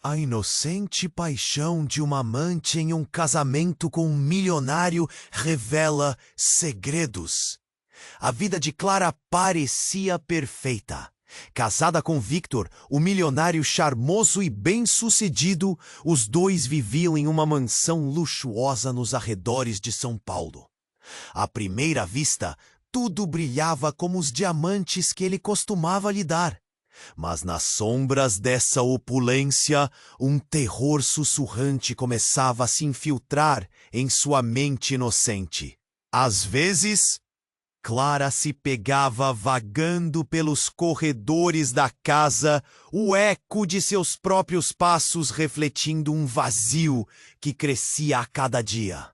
A inocente paixão de uma amante em um casamento com um milionário revela segredos. A vida de Clara parecia perfeita. Casada com Victor, o milionário charmoso e bem-sucedido, os dois viviam em uma mansão luxuosa nos arredores de São Paulo. À primeira vista, tudo brilhava como os diamantes que ele costumava lhe dar. Mas nas sombras dessa opulência, um terror sussurrante começava a se infiltrar em sua mente inocente. Às vezes, Clara se pegava vagando pelos corredores da casa, o eco de seus próprios passos refletindo um vazio que crescia a cada dia.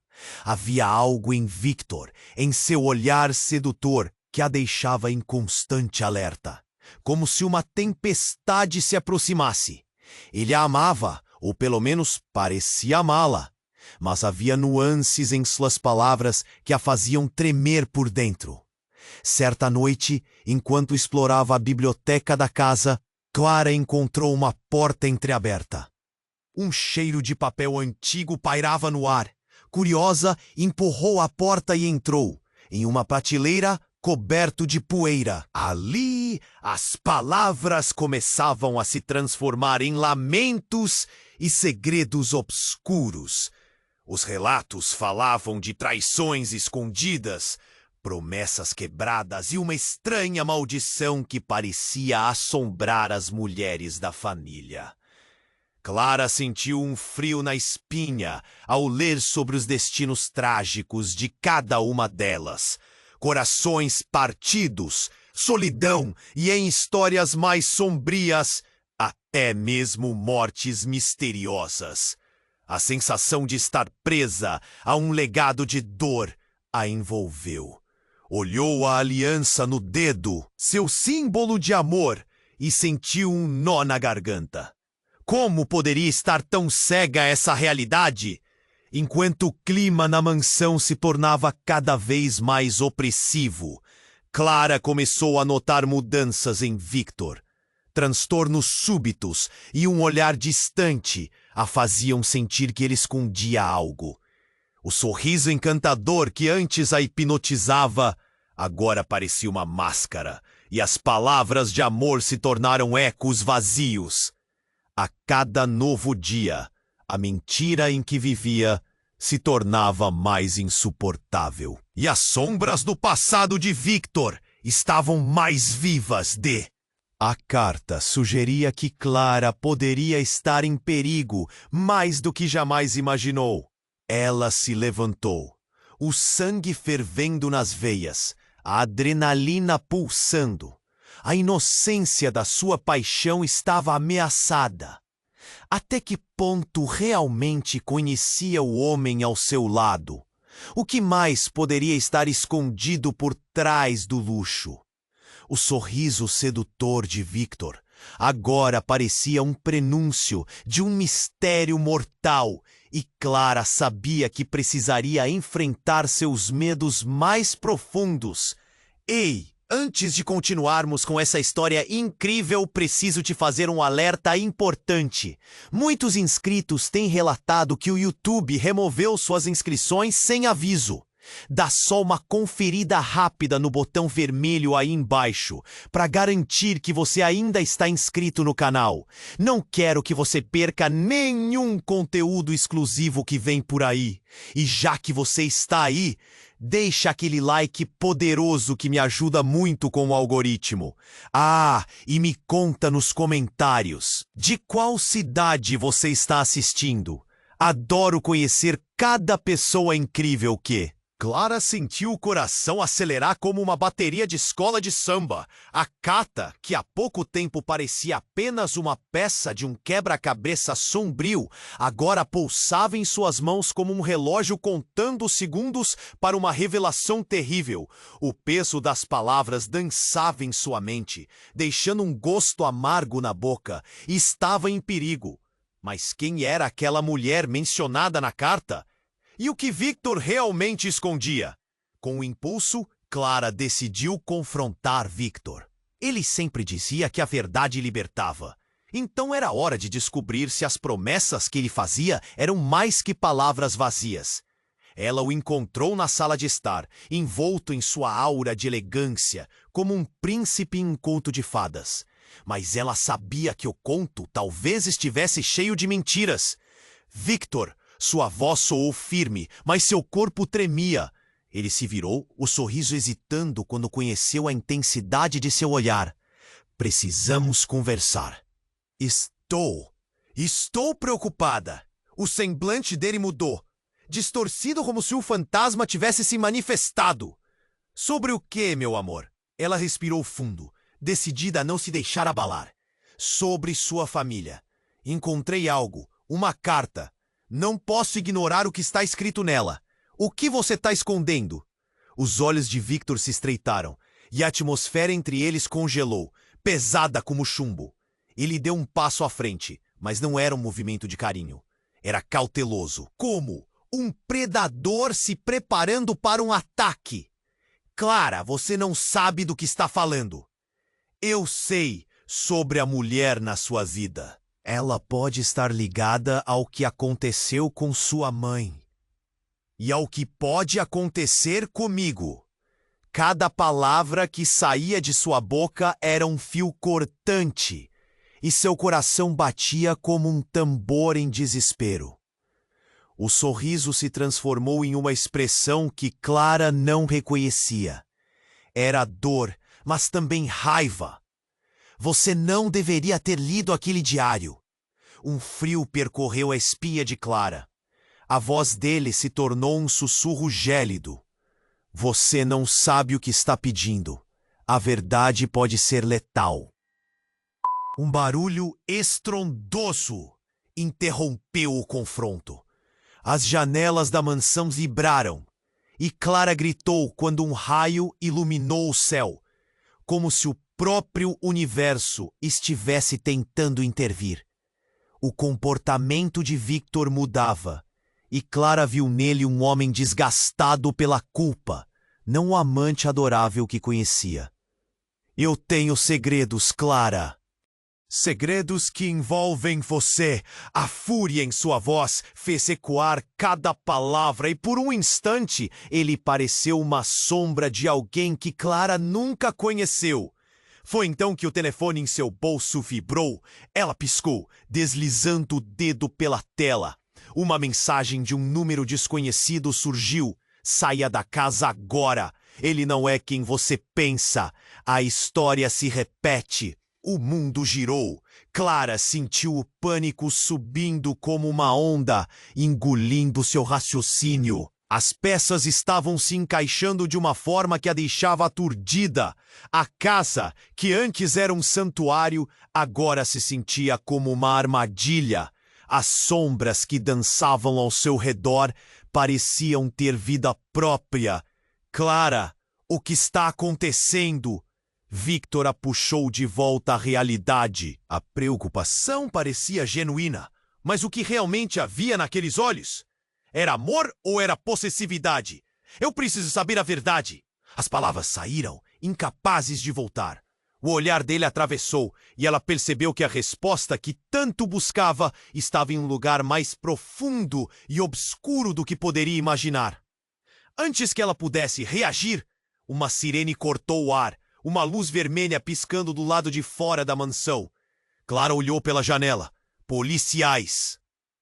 Havia algo em Victor, em seu olhar sedutor, que a deixava em constante alerta. Como se uma tempestade se aproximasse. Ele a amava, ou pelo menos parecia amá-la, mas havia nuances em suas palavras que a faziam tremer por dentro. Certa noite, enquanto explorava a biblioteca da casa, Clara encontrou uma porta entreaberta. Um cheiro de papel antigo pairava no ar. Curiosa, empurrou a porta e entrou. Em uma prateleira, coberto de poeira. Ali, as palavras começavam a se transformar em lamentos e segredos obscuros. Os relatos falavam de traições escondidas, promessas quebradas e uma estranha maldição que parecia assombrar as mulheres da família. Clara sentiu um frio na espinha ao ler sobre os destinos trágicos de cada uma delas. Corações partidos, solidão e, em histórias mais sombrias, até mesmo mortes misteriosas. A sensação de estar presa a um legado de dor a envolveu. Olhou a aliança no dedo, seu símbolo de amor, e sentiu um nó na garganta. Como poderia estar tão cega a essa realidade? Enquanto o clima na mansão se tornava cada vez mais opressivo, Clara começou a notar mudanças em Victor. Transtornos súbitos e um olhar distante a faziam sentir que ele escondia algo. O sorriso encantador que antes a hipnotizava, agora parecia uma máscara, e as palavras de amor se tornaram ecos vazios. A cada novo dia, a mentira em que vivia se tornava mais insuportável. E as sombras do passado de Victor estavam mais vivas de... A carta sugeria que Clara poderia estar em perigo mais do que jamais imaginou. Ela se levantou, o sangue fervendo nas veias, a adrenalina pulsando. A inocência da sua paixão estava ameaçada. Até que ponto realmente conhecia o homem ao seu lado? O que mais poderia estar escondido por trás do luxo? O sorriso sedutor de Victor agora parecia um prenúncio de um mistério mortal, e Clara sabia que precisaria enfrentar seus medos mais profundos. Ei! Antes de continuarmos com essa história incrível, preciso te fazer um alerta importante. Muitos inscritos têm relatado que o YouTube removeu suas inscrições sem aviso. Dá só uma conferida rápida no botão vermelho aí embaixo, para garantir que você ainda está inscrito no canal. Não quero que você perca nenhum conteúdo exclusivo que vem por aí. E já que você está aí, deixa aquele like poderoso que me ajuda muito com o algoritmo. Ah, e me conta nos comentários de qual cidade você está assistindo. Adoro conhecer cada pessoa incrível que... Clara sentiu o coração acelerar como uma bateria de escola de samba. A Cata, que há pouco tempo parecia apenas uma peça de um quebra-cabeça sombrio, agora pulsava em suas mãos como um relógio contando os segundos para uma revelação terrível. O peso das palavras dançava em sua mente, deixando um gosto amargo na boca, e estava em perigo. Mas quem era aquela mulher mencionada na carta? E o que Victor realmente escondia? Com o impulso, Clara decidiu confrontar Victor. Ele sempre dizia que a verdade libertava. Então era hora de descobrir se as promessas que ele fazia eram mais que palavras vazias. Ela o encontrou na sala de estar, envolto em sua aura de elegância, como um príncipe em um conto de fadas. Mas ela sabia que o conto talvez estivesse cheio de mentiras. Victor, sua voz soou firme, mas seu corpo tremia. Ele se virou, o sorriso hesitando quando conheceu a intensidade de seu olhar. Precisamos conversar. Estou preocupada. O semblante dele mudou, distorcido como se o fantasma tivesse se manifestado. Sobre o que, meu amor? Ela respirou fundo, decidida a não se deixar abalar. Sobre sua família. Encontrei algo, uma carta. Não posso ignorar o que está escrito nela. O que você está escondendo? Os olhos de Victor se estreitaram, e a atmosfera entre eles congelou, pesada como chumbo. Ele deu um passo à frente, mas não era um movimento de carinho. Era cauteloso, como um predador se preparando para um ataque. Clara, você não sabe do que está falando. Eu sei sobre a mulher na sua vida. Ela pode estar ligada ao que aconteceu com sua mãe. E ao que pode acontecer comigo. Cada palavra que saía de sua boca era um fio cortante, e seu coração batia como um tambor em desespero. O sorriso se transformou em uma expressão que Clara não reconhecia. Era dor, mas também raiva. Você não deveria ter lido aquele diário. Um frio percorreu a espinha de Clara. A voz dele se tornou um sussurro gélido. Você não sabe o que está pedindo. A verdade pode ser letal. Um barulho estrondoso interrompeu o confronto. As janelas da mansão vibraram, e Clara gritou quando um raio iluminou o céu, como se o próprio universo estivesse tentando intervir. O comportamento de Victor mudava, e Clara viu nele um homem desgastado pela culpa, não o amante adorável que conhecia. Eu tenho segredos, Clara. Segredos que envolvem você. A fúria em sua voz fez ecoar cada palavra e por um instante ele pareceu uma sombra de alguém que Clara nunca conheceu. Foi então que o telefone em seu bolso vibrou. Ela piscou, deslizando o dedo pela tela. Uma mensagem de um número desconhecido surgiu. Saia da casa agora. Ele não é quem você pensa. A história se repete. O mundo girou. Clara sentiu o pânico subindo como uma onda, engolindo seu raciocínio. As peças estavam se encaixando de uma forma que a deixava aturdida. A casa, que antes era um santuário, agora se sentia como uma armadilha. As sombras que dançavam ao seu redor pareciam ter vida própria. Clara, o que está acontecendo? Victor a puxou de volta à realidade. A preocupação parecia genuína, mas o que realmente havia naqueles olhos? Era amor ou era possessividade? Eu preciso saber a verdade. As palavras saíram, incapazes de voltar. O olhar dele atravessou e ela percebeu que a resposta que tanto buscava estava em um lugar mais profundo e obscuro do que poderia imaginar. Antes que ela pudesse reagir, uma sirene cortou o ar, uma luz vermelha piscando do lado de fora da mansão. Clara olhou pela janela. Policiais.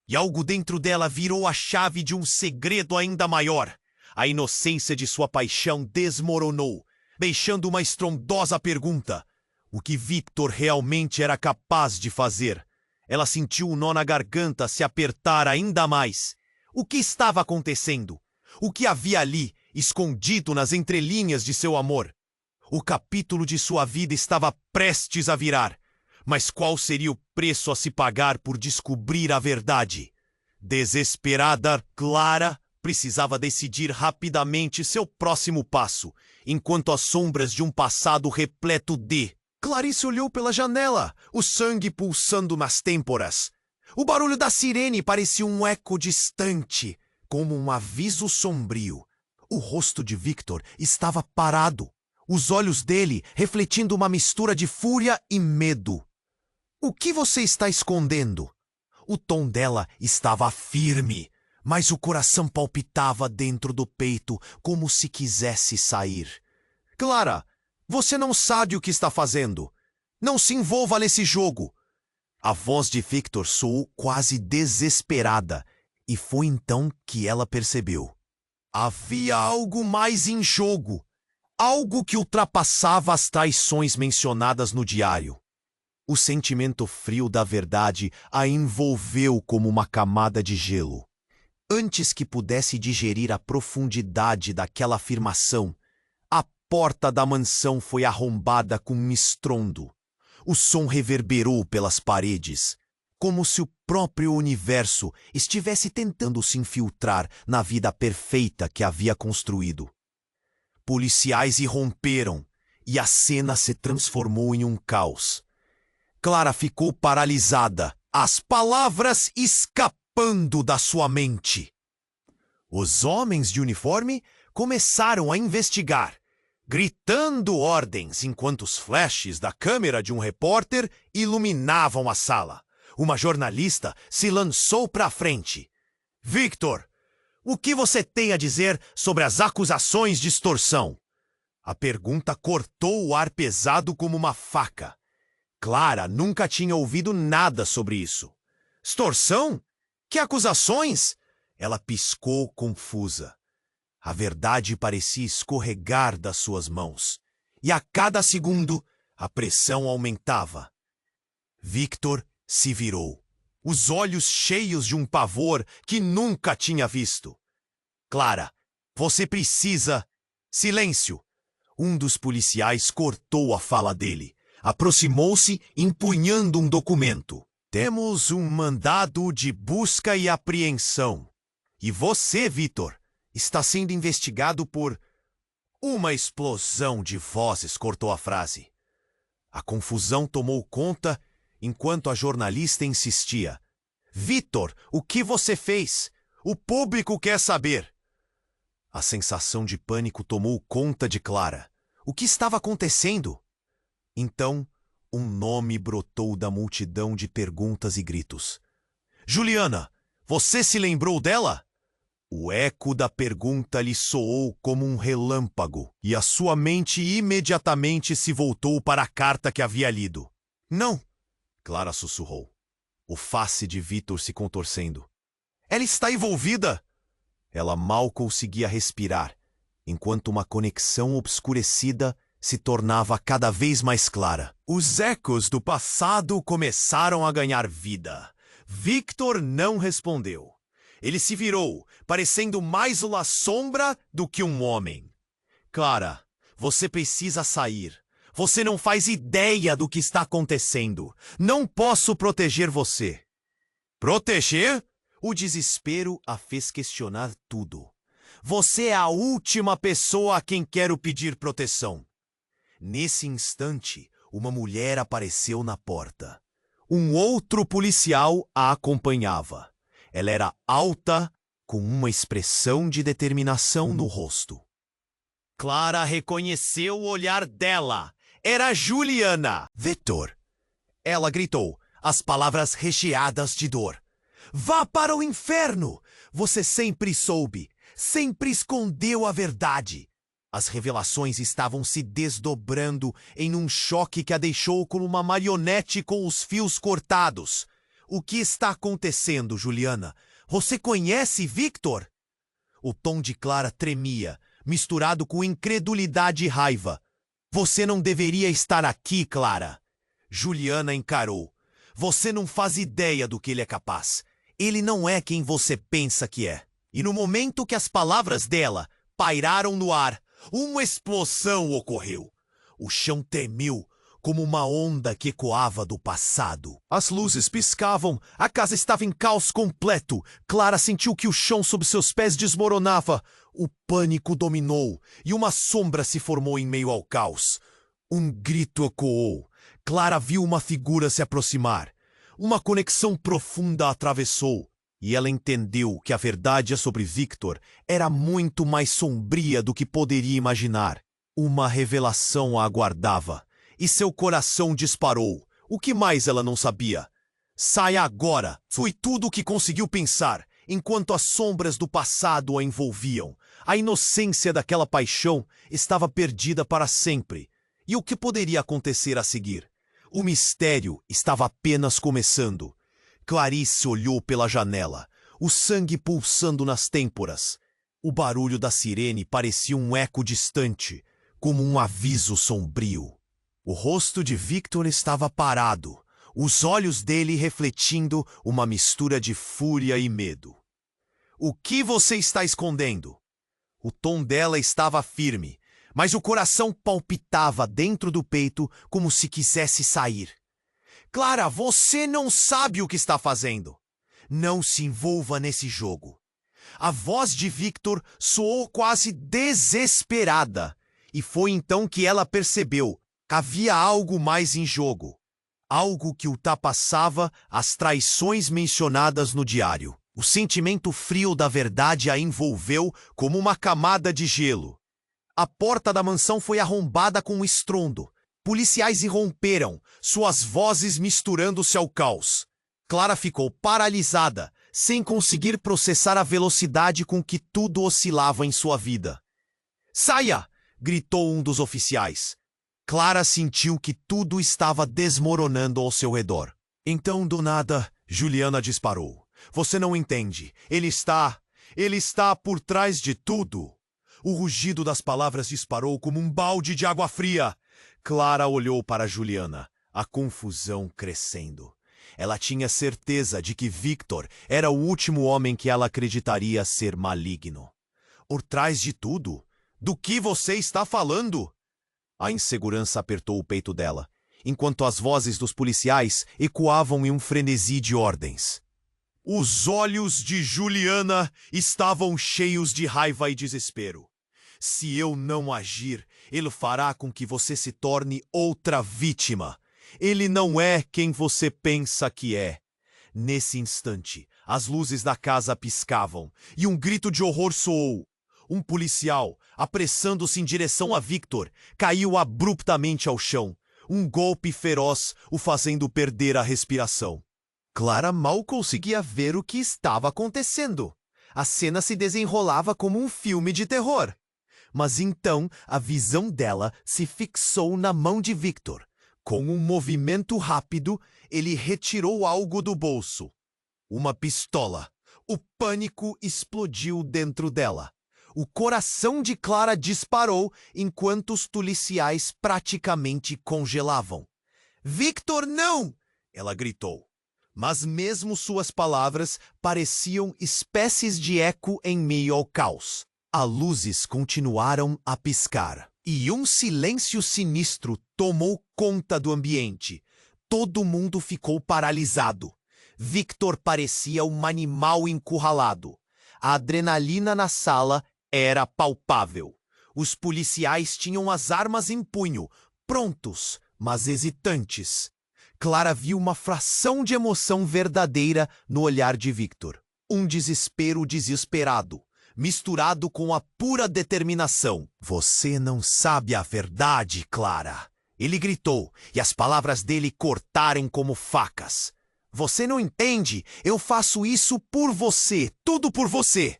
E algo dentro dela virou a chave de um segredo ainda maior. A inocência de sua paixão desmoronou, deixando uma estrondosa pergunta. O que Victor realmente era capaz de fazer? Ela sentiu o nó na garganta se apertar ainda mais. O que estava acontecendo? O que havia ali, escondido nas entrelinhas de seu amor? O capítulo de sua vida estava prestes a virar. Mas qual seria o preço a se pagar por descobrir a verdade? Desesperada, Clara precisava decidir rapidamente seu próximo passo, enquanto as sombras de um passado repleto de... Clarice olhou pela janela, o sangue pulsando nas têmporas. O barulho da sirene parecia um eco distante, como um aviso sombrio. O rosto de Victor estava parado, os olhos dele refletindo uma mistura de fúria e medo. O que você está escondendo? O tom dela estava firme, mas o coração palpitava dentro do peito como se quisesse sair. Clara, você não sabe o que está fazendo. Não se envolva nesse jogo. A voz de Victor soou quase desesperada, e foi então que ela percebeu. Havia algo mais em jogo, algo que ultrapassava as traições mencionadas no diário. O sentimento frio da verdade a envolveu como uma camada de gelo. Antes que pudesse digerir a profundidade daquela afirmação, a porta da mansão foi arrombada com um estrondo. O som reverberou pelas paredes, como se o próprio universo estivesse tentando se infiltrar na vida perfeita que havia construído. Policiais irromperam e a cena se transformou em um caos. Clara ficou paralisada, as palavras escapando da sua mente. Os homens de uniforme começaram a investigar, gritando ordens enquanto os flashes da câmera de um repórter iluminavam a sala. Uma jornalista se lançou para a frente. Victor, o que você tem a dizer sobre as acusações de extorsão? A pergunta cortou o ar pesado como uma faca. Clara nunca tinha ouvido nada sobre isso. Extorsão? Que acusações? Ela piscou confusa. A verdade parecia escorregar das suas mãos. E a cada segundo, a pressão aumentava. Victor se virou, os olhos cheios de um pavor que nunca tinha visto. Clara, você precisa... Silêncio! Um dos policiais cortou a fala dele. Aproximou-se, empunhando um documento. Temos um mandado de busca e apreensão. E você, Victor, está sendo investigado por... Uma explosão de vozes cortou a frase. A confusão tomou conta enquanto a jornalista insistia. Victor, o que você fez? O público quer saber. A sensação de pânico tomou conta de Clara. O que estava acontecendo? Então, um nome brotou da multidão de perguntas e gritos. Juliana, você se lembrou dela? O eco da pergunta lhe soou como um relâmpago, e a sua mente imediatamente se voltou para a carta que havia lido. Não, Clara sussurrou, o face de Victor se contorcendo. Ela está envolvida! Ela mal conseguia respirar, enquanto uma conexão obscurecida se tornava cada vez mais clara. Os ecos do passado começaram a ganhar vida. Victor não respondeu. Ele se virou, parecendo mais uma sombra do que um homem. Clara, você precisa sair. Você não faz ideia do que está acontecendo. Não posso proteger você. Proteger? O desespero a fez questionar tudo. Você é a última pessoa a quem quero pedir proteção. Nesse instante, uma mulher apareceu na porta. Um outro policial a acompanhava. Ela era alta, com uma expressão de determinação no rosto. Clara reconheceu o olhar dela. Era Juliana. Victor! Ela gritou, as palavras recheadas de dor. Vá para o inferno! Você sempre soube, sempre escondeu a verdade. As revelações estavam se desdobrando em um choque que a deixou como uma marionete com os fios cortados. O que está acontecendo, Juliana? Você conhece Victor? O tom de Clara tremia, misturado com incredulidade e raiva. Você não deveria estar aqui, Clara. Juliana encarou. Você não faz ideia do que ele é capaz. Ele não é quem você pensa que é. E no momento que as palavras dela pairaram no ar, uma explosão ocorreu. O chão tremeu como uma onda que ecoava do passado. As luzes piscavam, a casa estava em caos completo. Clara sentiu que o chão sob seus pés desmoronava. O pânico dominou e uma sombra se formou em meio ao caos. Um grito ecoou. Clara viu uma figura se aproximar. Uma conexão profunda a atravessou. E ela entendeu que a verdade sobre Victor era muito mais sombria do que poderia imaginar. Uma revelação a aguardava, e seu coração disparou. O que mais ela não sabia? Saia agora! Foi tudo o que conseguiu pensar, enquanto as sombras do passado a envolviam. A inocência daquela paixão estava perdida para sempre. E o que poderia acontecer a seguir? O mistério estava apenas começando. Clarice olhou pela janela, o sangue pulsando nas têmporas. O barulho da sirene parecia um eco distante, como um aviso sombrio. O rosto de Victor estava parado, os olhos dele refletindo uma mistura de fúria e medo. O que você está escondendo? O tom dela estava firme, mas o coração palpitava dentro do peito como se quisesse sair. Clara, você não sabe o que está fazendo. Não se envolva nesse jogo. A voz de Victor soou quase desesperada, e foi então que ela percebeu que havia algo mais em jogo. Algo que ultrapassava as traições mencionadas no diário. O sentimento frio da verdade a envolveu como uma camada de gelo. A porta da mansão foi arrombada com um estrondo. Policiais irromperam, suas vozes misturando-se ao caos. Clara ficou paralisada, sem conseguir processar a velocidade com que tudo oscilava em sua vida. "Saia!" gritou um dos oficiais. Clara sentiu que tudo estava desmoronando ao seu redor. Então, do nada, Juliana disparou. "Você não entende. Ele está por trás de tudo." O rugido das palavras disparou como um balde de água fria. Clara olhou para Juliana, a confusão crescendo. Ela tinha certeza de que Victor era o último homem que ela acreditaria ser maligno. "Por trás de tudo? Do que você está falando?" A insegurança apertou o peito dela, enquanto as vozes dos policiais ecoavam em um frenesi de ordens. Os olhos de Juliana estavam cheios de raiva e desespero. "Se eu não agir, ele fará com que você se torne outra vítima. Ele não é quem você pensa que é." Nesse instante, as luzes da casa piscavam e um grito de horror soou. Um policial, apressando-se em direção a Victor, caiu abruptamente ao chão, um golpe feroz o fazendo perder a respiração. Clara mal conseguia ver o que estava acontecendo. A cena se desenrolava como um filme de terror. Mas então a visão dela se fixou na mão de Victor. Com um movimento rápido, ele retirou algo do bolso. Uma pistola. O pânico explodiu dentro dela. O coração de Clara disparou enquanto os policiais praticamente congelavam. "Victor, não!" ela gritou. Mas mesmo suas palavras pareciam espécies de eco em meio ao caos. As luzes continuaram a piscar, e um silêncio sinistro tomou conta do ambiente. Todo mundo ficou paralisado. Victor parecia um animal encurralado. A adrenalina na sala era palpável. Os policiais tinham as armas em punho, prontos, mas hesitantes. Clara viu uma fração de emoção verdadeira no olhar de Victor. Um desespero desesperado, misturado com a pura determinação. "Você não sabe a verdade, Clara!" Ele gritou, e as palavras dele cortaram como facas. "Você não entende! Eu faço isso por você! Tudo por você!"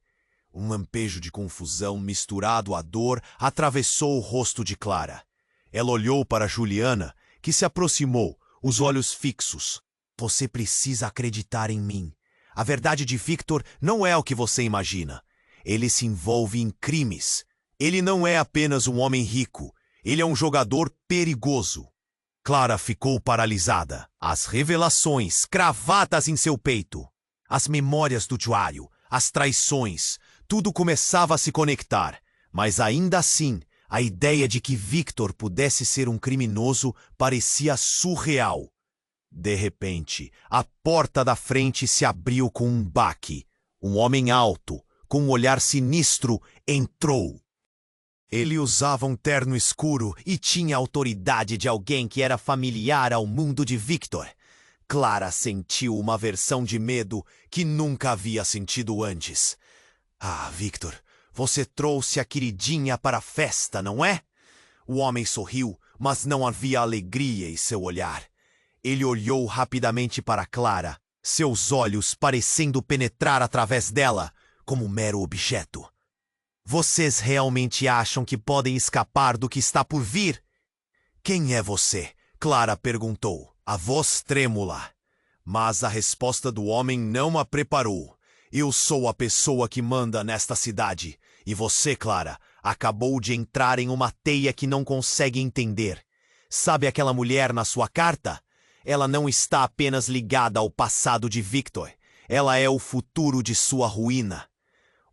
Um lampejo de confusão misturado à dor atravessou o rosto de Clara. Ela olhou para Juliana, que se aproximou, os olhos fixos. "Você precisa acreditar em mim. A verdade de Victor não é o que você imagina. Ele se envolve em crimes. Ele não é apenas um homem rico. Ele é um jogador perigoso." Clara ficou paralisada. As revelações cravadas em seu peito. As memórias do diário, as traições, tudo começava a se conectar. Mas ainda assim, a ideia de que Victor pudesse ser um criminoso parecia surreal. De repente, a porta da frente se abriu com um baque. Um homem alto, com um olhar sinistro, entrou. Ele usava um terno escuro e tinha a autoridade de alguém que era familiar ao mundo de Victor. Clara sentiu uma aversão de medo que nunca havia sentido antes. "Ah, Victor, você trouxe a queridinha para a festa, não é?" O homem sorriu, mas não havia alegria em seu olhar. Ele olhou rapidamente para Clara, seus olhos parecendo penetrar através dela, como um mero objeto. Vocês realmente acham que podem escapar do que está por vir? Quem é você? Clara perguntou, a voz trêmula. Mas a resposta do homem não a preparou. Eu sou a pessoa que manda nesta cidade. E você, Clara, acabou de entrar em uma teia que não consegue entender. Sabe aquela mulher na sua carta? Ela não está apenas ligada ao passado de Victor. Ela é o futuro de sua ruína.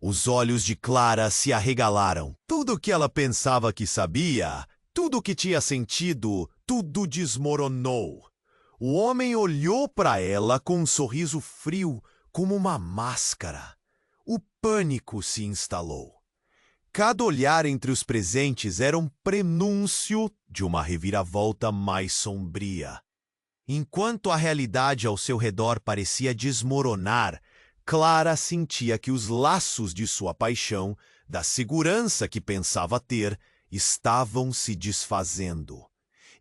Os olhos de Clara se arregalaram. Tudo o que ela pensava que sabia, tudo o que tinha sentido, tudo desmoronou. O homem olhou para ela com um sorriso frio, como uma máscara. O pânico se instalou. Cada olhar entre os presentes era um prenúncio de uma reviravolta mais sombria. Enquanto a realidade ao seu redor parecia desmoronar, Clara sentia que os laços de sua paixão, da segurança que pensava ter, estavam se desfazendo.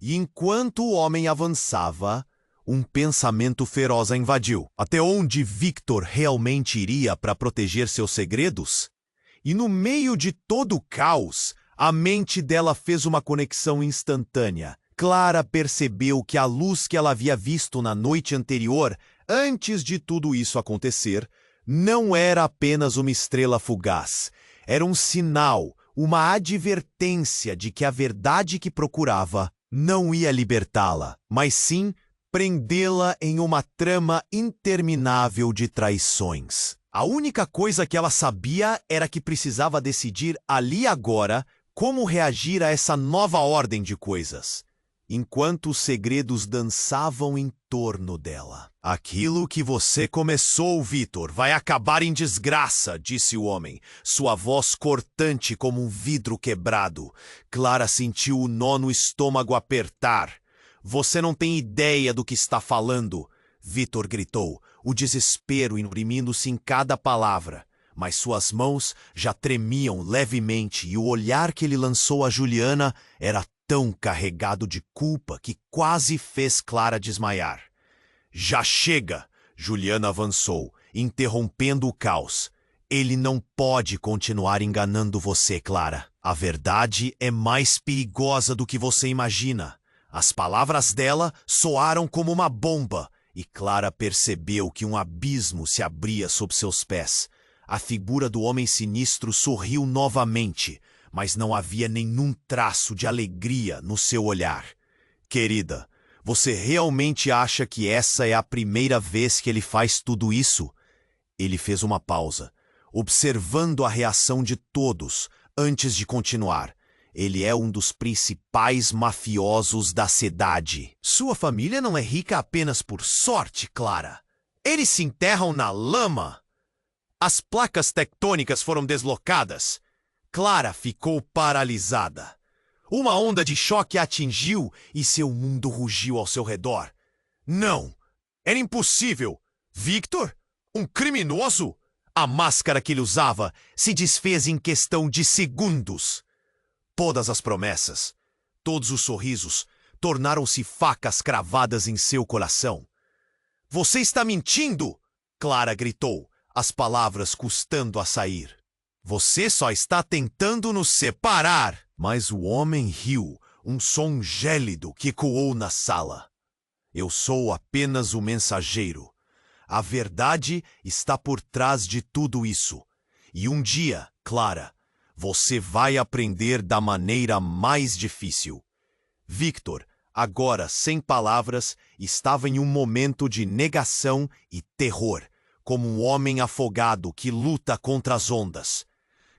E enquanto o homem avançava, um pensamento feroz a invadiu. Até onde Victor realmente iria para proteger seus segredos? E no meio de todo o caos, a mente dela fez uma conexão instantânea. Clara percebeu que a luz que ela havia visto na noite anterior, antes de tudo isso acontecer, não era apenas uma estrela fugaz. Era um sinal, uma advertência de que a verdade que procurava não ia libertá-la, mas sim prendê-la em uma trama interminável de traições. A única coisa que ela sabia era que precisava decidir ali agora como reagir a essa nova ordem de coisas, enquanto os segredos dançavam em torno dela. Aquilo que você começou, Victor, vai acabar em desgraça, disse o homem, sua voz cortante como um vidro quebrado. Clara sentiu o nó no estômago apertar. Você não tem ideia do que está falando, Victor gritou, o desespero imprimindo-se em cada palavra. Mas suas mãos já tremiam levemente e o olhar que ele lançou a Juliana era tão carregado de culpa que quase fez Clara desmaiar. Já chega! Juliana avançou, interrompendo o caos. Ele não pode continuar enganando você, Clara. A verdade é mais perigosa do que você imagina. As palavras dela soaram como uma bomba, e Clara percebeu que um abismo se abria sob seus pés. A figura do homem sinistro sorriu novamente, mas não havia nenhum traço de alegria no seu olhar. Querida, você realmente acha que essa é a primeira vez que ele faz tudo isso? Ele fez uma pausa, observando a reação de todos antes de continuar. Ele é um dos principais mafiosos da cidade. Sua família não é rica apenas por sorte, Clara. Eles se enterram na lama. As placas tectônicas foram deslocadas. Clara ficou paralisada. Uma onda de choque a atingiu e seu mundo rugiu ao seu redor. Não! Era impossível! Victor? Um criminoso? A máscara que ele usava se desfez em questão de segundos. Todas as promessas, todos os sorrisos, tornaram-se facas cravadas em seu coração. Você está mentindo! Clara gritou, as palavras custando a sair. Você só está tentando nos separar! Mas o homem riu, um som gélido que ecoou na sala. Eu sou apenas o mensageiro. A verdade está por trás de tudo isso. E um dia, Clara, você vai aprender da maneira mais difícil. Victor, agora sem palavras, estava em um momento de negação e terror, como um homem afogado que luta contra as ondas.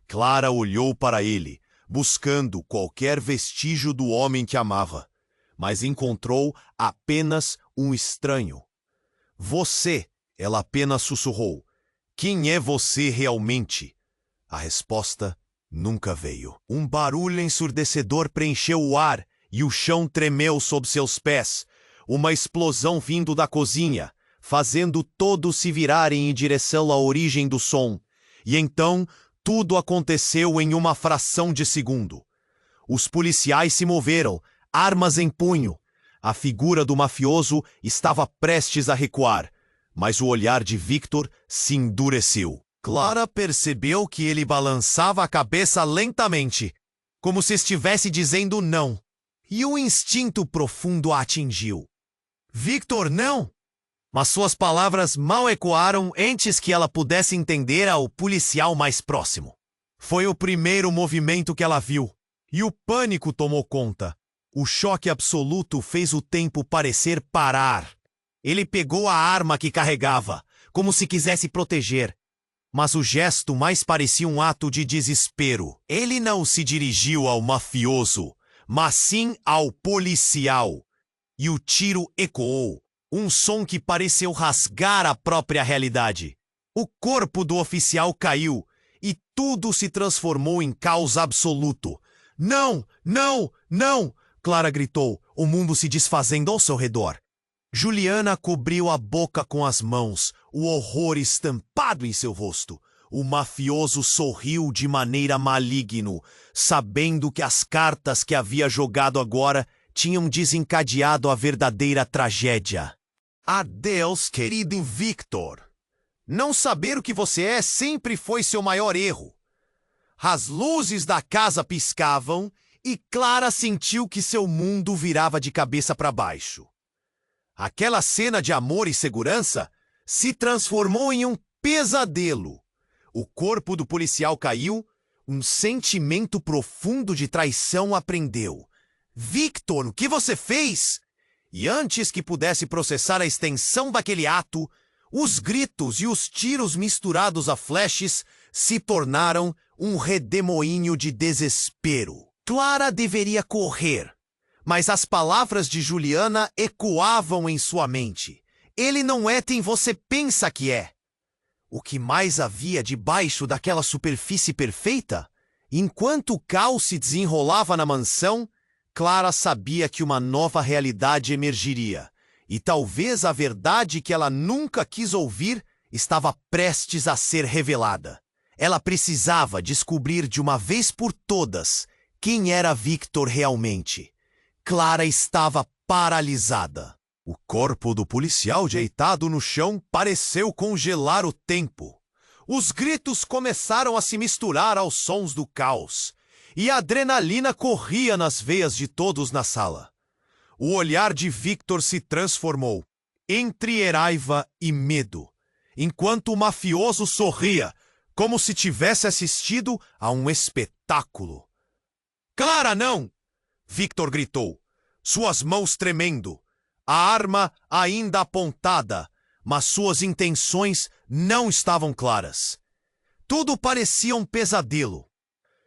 Clara olhou para ele, buscando qualquer vestígio do homem que amava, mas encontrou apenas um estranho. Você, ela apenas sussurrou. Quem é você realmente? A resposta nunca veio. Um barulho ensurdecedor preencheu o ar e o chão tremeu sob seus pés. Uma explosão vindo da cozinha, fazendo todos se virarem em direção à origem do som. E então, tudo aconteceu em uma fração de segundo. Os policiais se moveram, armas em punho. A figura do mafioso estava prestes a recuar, mas o olhar de Victor se endureceu. Clara percebeu que ele balançava a cabeça lentamente, como se estivesse dizendo não, e um instinto profundo a atingiu. Victor, não! Mas suas palavras mal ecoaram antes que ela pudesse entender ao policial mais próximo. Foi o primeiro movimento que ela viu, e o pânico tomou conta. O choque absoluto fez o tempo parecer parar. Ele pegou a arma que carregava, como se quisesse proteger. Mas o gesto mais parecia um ato de desespero. Ele não se dirigiu ao mafioso, mas sim ao policial. E o tiro ecoou, um som que pareceu rasgar a própria realidade. O corpo do oficial caiu, e tudo se transformou em caos absoluto. Não, não, não! Clara gritou, o mundo se desfazendo ao seu redor. Juliana cobriu a boca com as mãos, o horror estampado em seu rosto. O mafioso sorriu de maneira maligna, sabendo que as cartas que havia jogado agora tinham desencadeado a verdadeira tragédia. Adeus, querido Victor. Não saber o que você é sempre foi seu maior erro. As luzes da casa piscavam e Clara sentiu que seu mundo virava de cabeça para baixo. Aquela cena de amor e segurança se transformou em um pesadelo. O corpo do policial caiu, um sentimento profundo de traição a prendeu. Victor, o que você fez? E antes que pudesse processar a extensão daquele ato, os gritos e os tiros misturados a flashes se tornaram um redemoinho de desespero. Clara deveria correr, mas as palavras de Juliana ecoavam em sua mente. Ele não é quem você pensa que é. O que mais havia debaixo daquela superfície perfeita? Enquanto o caos se desenrolava na mansão, Clara sabia que uma nova realidade emergiria, e talvez a verdade que ela nunca quis ouvir estava prestes a ser revelada. Ela precisava descobrir de uma vez por todas quem era Victor realmente. Clara estava paralisada. O corpo do policial deitado no chão pareceu congelar o tempo. Os gritos começaram a se misturar aos sons do caos, e a adrenalina corria nas veias de todos na sala. O olhar de Victor se transformou entre raiva e medo, enquanto o mafioso sorria, como se tivesse assistido a um espetáculo. Clara, não! Victor gritou, suas mãos tremendo, a arma ainda apontada, mas suas intenções não estavam claras. Tudo parecia um pesadelo.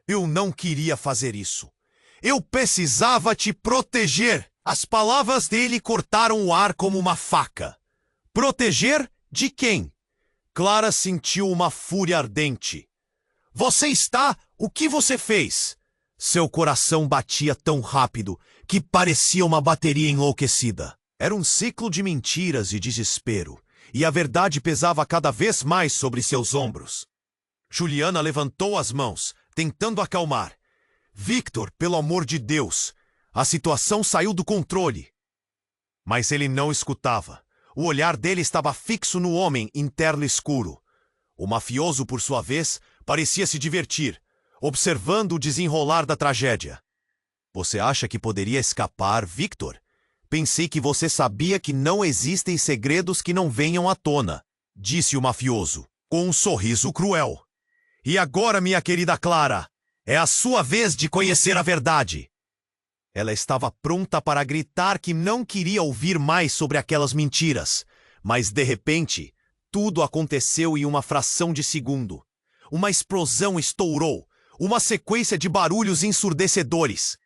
Eu não queria fazer isso. Eu precisava te proteger. As palavras dele cortaram o ar como uma faca. Proteger de quem? Clara sentiu uma fúria ardente. Você está... O que você fez? Seu coração batia tão rápido que parecia uma bateria enlouquecida. Era um ciclo de mentiras e desespero, e a verdade pesava cada vez mais sobre seus ombros. Juliana levantou as mãos, tentando acalmar. Victor, pelo amor de Deus, a situação saiu do controle. Mas ele não escutava. O olhar dele estava fixo no homem em terno escuro. O mafioso, por sua vez, parecia se divertir, observando o desenrolar da tragédia. Você acha que poderia escapar, Victor? Pensei que você sabia que não existem segredos que não venham à tona, disse o mafioso, com um sorriso cruel. E agora, minha querida Clara, é a sua vez de conhecer a verdade. Ela estava pronta para gritar que não queria ouvir mais sobre aquelas mentiras, mas de repente, tudo aconteceu em uma fração de segundo. Uma explosão estourou, uma sequência de barulhos ensurdecedores.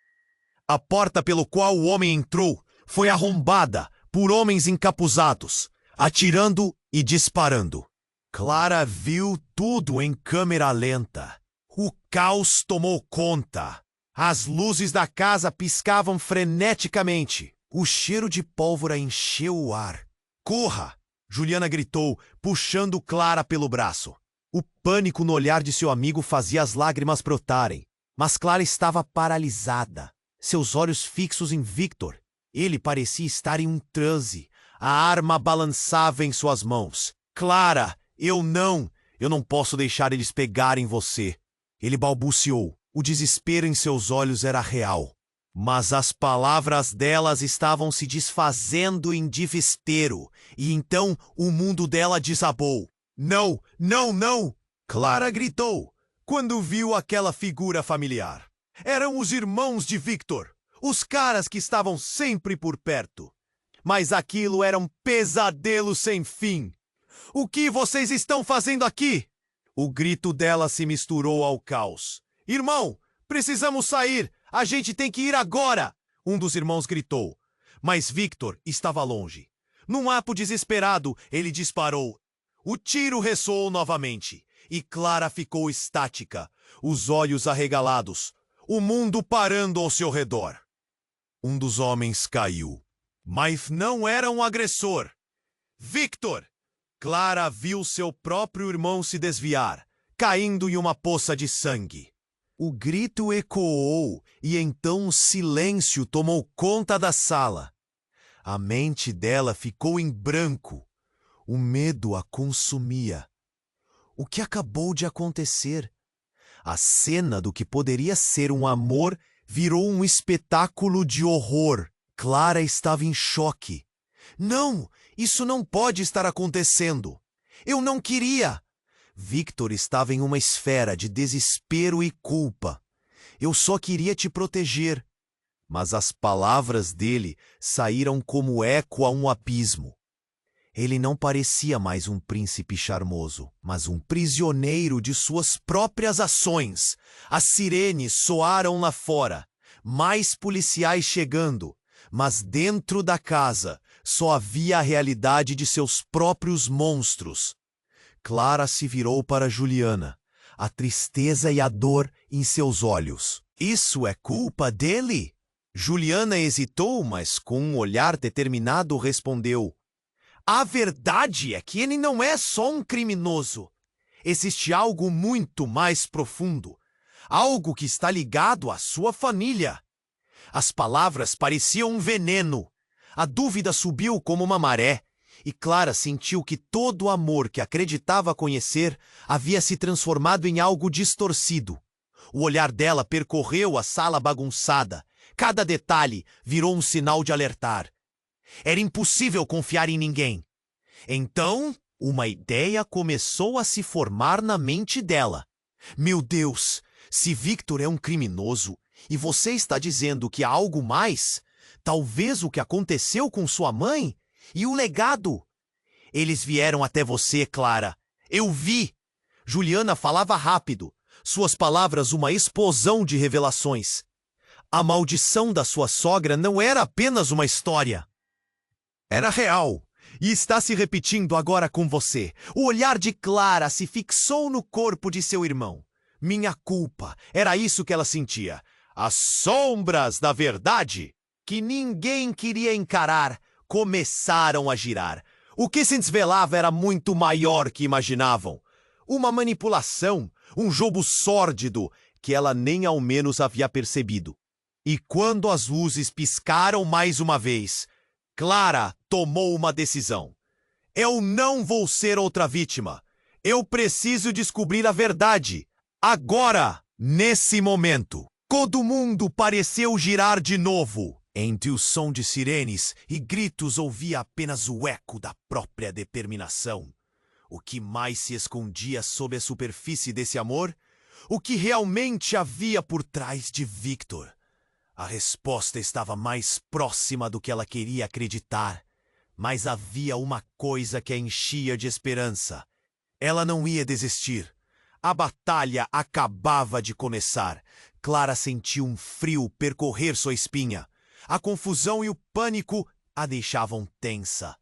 A porta pelo qual o homem entrou foi arrombada por homens encapuzados, atirando e disparando. Clara viu tudo em câmera lenta. O caos tomou conta. As luzes da casa piscavam freneticamente. O cheiro de pólvora encheu o ar. Corra! Juliana gritou, puxando Clara pelo braço. O pânico no olhar de seu amigo fazia as lágrimas brotarem. Mas Clara estava paralisada, seus olhos fixos em Victor. Ele parecia estar em um transe. A arma balançava em suas mãos. Clara, eu não posso deixar eles pegarem você. Ele balbuciou. O desespero em seus olhos era real. Mas as palavras delas estavam se desfazendo em desespero. E então o mundo dela desabou. Não, não, não! Clara gritou, quando viu aquela figura familiar. Eram os irmãos de Victor, os caras que estavam sempre por perto. Mas aquilo era um pesadelo sem fim. O que vocês estão fazendo aqui? O grito dela se misturou ao caos. Irmão, precisamos sair! A gente tem que ir agora! Um dos irmãos gritou. Mas Victor estava longe. Num ato desesperado, ele disparou. O tiro ressoou novamente. E Clara ficou estática, os olhos arregalados, o mundo parando ao seu redor. Um dos homens caiu. Mas não era um agressor. Victor! Clara viu seu próprio irmão se desviar, caindo em uma poça de sangue. O grito ecoou e então o silêncio tomou conta da sala. A mente dela ficou em branco. O medo a consumia. O que acabou de acontecer? A cena do que poderia ser um amor virou um espetáculo de horror. Clara estava em choque. Não, isso não pode estar acontecendo. Eu não queria. Victor estava em uma esfera de desespero e culpa. Eu só queria te proteger. Mas as palavras dele saíram como eco a um abismo. Ele não parecia mais um príncipe charmoso, mas um prisioneiro de suas próprias ações. As sirenes soaram lá fora, mais policiais chegando, mas dentro da casa só havia a realidade de seus próprios monstros. Clara se virou para Juliana, a tristeza e a dor em seus olhos. Isso é culpa dele? Juliana hesitou, mas com um olhar determinado respondeu. A verdade é que ele não é só um criminoso. Existe algo muito mais profundo. Algo que está ligado à sua família. As palavras pareciam um veneno. A dúvida subiu como uma maré. E Clara sentiu que todo o amor que acreditava conhecer havia se transformado em algo distorcido. O olhar dela percorreu a sala bagunçada. Cada detalhe virou um sinal de alertar. Era impossível confiar em ninguém. Então, uma ideia começou a se formar na mente dela. Meu Deus, se Victor é um criminoso e você está dizendo que há algo mais, talvez o que aconteceu com sua mãe e o legado. Eles vieram até você, Clara. Eu vi. Juliana falava rápido, suas palavras uma explosão de revelações. A maldição da sua sogra não era apenas uma história. Era real, e está se repetindo agora com você. O olhar de Clara se fixou no corpo de seu irmão. Minha culpa, era isso que ela sentia. As sombras da verdade, que ninguém queria encarar, começaram a girar. O que se desvelava era muito maior que imaginavam. Uma manipulação, um jogo sórdido, que ela nem ao menos havia percebido. E quando as luzes piscaram mais uma vez, Clara tomou uma decisão. Eu não vou ser outra vítima. Eu preciso descobrir a verdade. Agora, nesse momento. Todo mundo pareceu girar de novo. Entre o som de sirenes e gritos ouvia apenas o eco da própria determinação. O que mais se escondia sob a superfície desse amor? O que realmente havia por trás de Victor? A resposta estava mais próxima do que ela queria acreditar, mas havia uma coisa que a enchia de esperança. Ela não ia desistir. A batalha acabava de começar. Clara sentiu um frio percorrer sua espinha. A confusão e o pânico a deixavam tensa,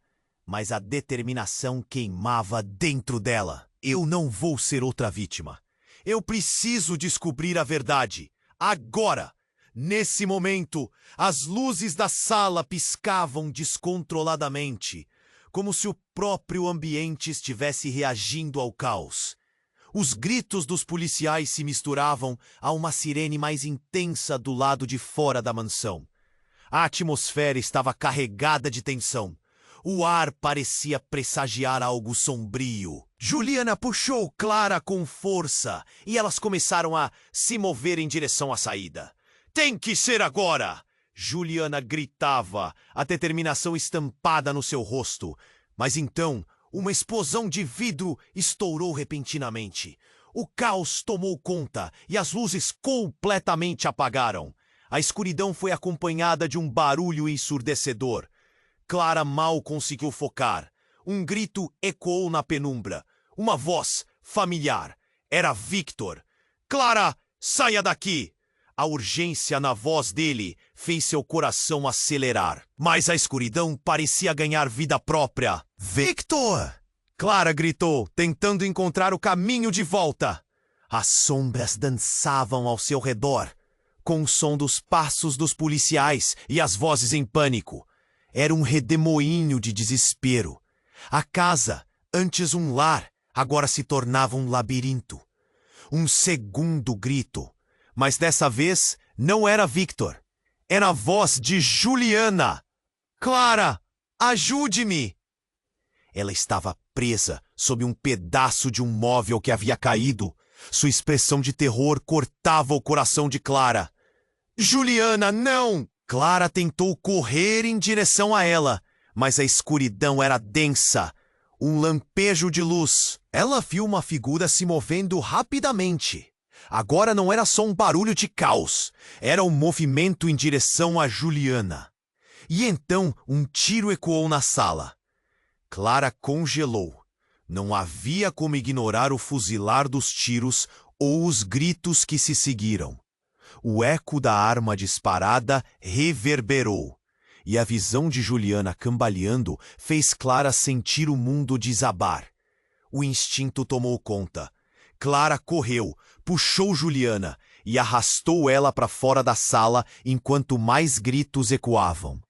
mas a determinação queimava dentro dela. Eu não vou ser outra vítima. Eu preciso descobrir a verdade. Agora! Nesse momento, as luzes da sala piscavam descontroladamente, como se o próprio ambiente estivesse reagindo ao caos. Os gritos dos policiais se misturavam a uma sirene mais intensa do lado de fora da mansão. A atmosfera estava carregada de tensão. O ar parecia pressagiar algo sombrio. Juliana puxou Clara com força e elas começaram a se mover em direção à saída. Tem que ser agora! Juliana gritava, a determinação estampada no seu rosto. Mas então, uma explosão de vidro estourou repentinamente. O caos tomou conta e as luzes completamente apagaram. A escuridão foi acompanhada de um barulho ensurdecedor. Clara mal conseguiu focar. Um grito ecoou na penumbra. Uma voz familiar. Era Victor. Clara, saia daqui! A urgência na voz dele fez seu coração acelerar. Mas a escuridão parecia ganhar vida própria. Victor! Clara gritou, tentando encontrar o caminho de volta. As sombras dançavam ao seu redor, com o som dos passos dos policiais e as vozes em pânico. Era um redemoinho de desespero. A casa, antes um lar, agora se tornava um labirinto. Um segundo grito. Mas dessa vez não era Victor. Era a voz de Juliana. Clara, ajude-me! Ela estava presa sob um pedaço de um móvel que havia caído. Sua expressão de terror cortava o coração de Clara. Juliana, não! Clara tentou correr em direção a ela, mas a escuridão era densa. Um lampejo de luz. Ela viu uma figura se movendo rapidamente. Agora não era só um barulho de caos. Era um movimento em direção a Juliana. E então um tiro ecoou na sala. Clara congelou. Não havia como ignorar o fuzilar dos tiros ou os gritos que se seguiram. O eco da arma disparada reverberou. E a visão de Juliana cambaleando fez Clara sentir o mundo desabar. O instinto tomou conta. Clara correu, puxou Juliana e arrastou ela para fora da sala enquanto mais gritos ecoavam.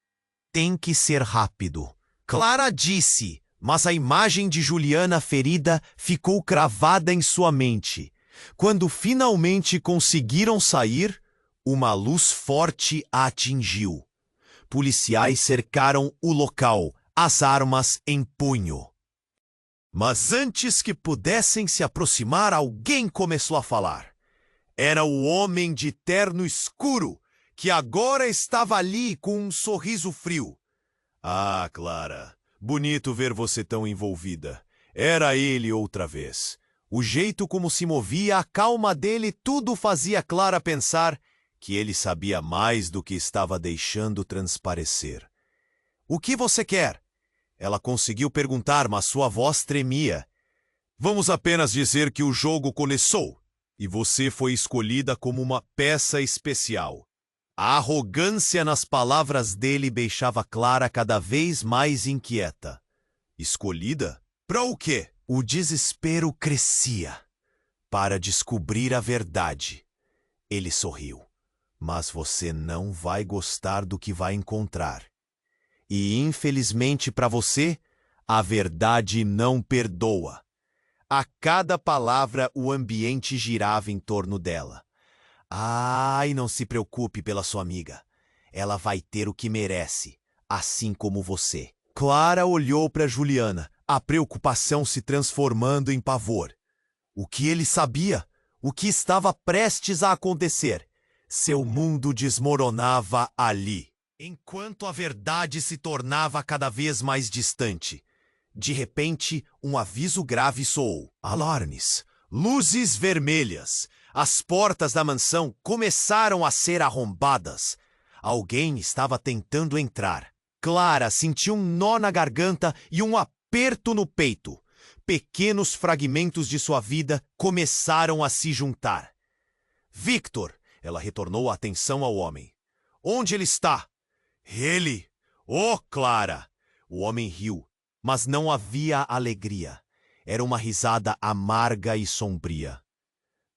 Tem que ser rápido, Clara disse, mas a imagem de Juliana ferida ficou cravada em sua mente. Quando finalmente conseguiram sair, uma luz forte a atingiu. Policiais cercaram o local, as armas em punho. Mas antes que pudessem se aproximar, alguém começou a falar. Era o homem de terno escuro, que agora estava ali com um sorriso frio. Ah, Clara, bonito ver você tão envolvida. Era ele outra vez. O jeito como se movia, a calma dele, tudo fazia Clara pensar que ele sabia mais do que estava deixando transparecer. O que você quer? Ela conseguiu perguntar, mas sua voz tremia. Vamos apenas dizer que o jogo começou e você foi escolhida como uma peça especial. A arrogância nas palavras dele deixava Clara cada vez mais inquieta. Escolhida? Para o quê? O desespero crescia. Para descobrir a verdade. Ele sorriu. Mas você não vai gostar do que vai encontrar. E, infelizmente para você, a verdade não perdoa. A cada palavra, o ambiente girava em torno dela. Ai, não se preocupe pela sua amiga. Ela vai ter o que merece, assim como você. Clara olhou para Juliana, a preocupação se transformando em pavor. O que ele sabia? O que estava prestes a acontecer? Seu mundo desmoronava ali. Enquanto a verdade se tornava cada vez mais distante. De repente, um aviso grave soou. Alarmes. Luzes vermelhas. As portas da mansão começaram a ser arrombadas. Alguém estava tentando entrar. Clara sentiu um nó na garganta e um aperto no peito. Pequenos fragmentos de sua vida começaram a se juntar. Victor! Ela retornou a atenção ao homem. Onde ele está? Ele! Oh, Clara! O homem riu, mas não havia alegria. Era uma risada amarga e sombria.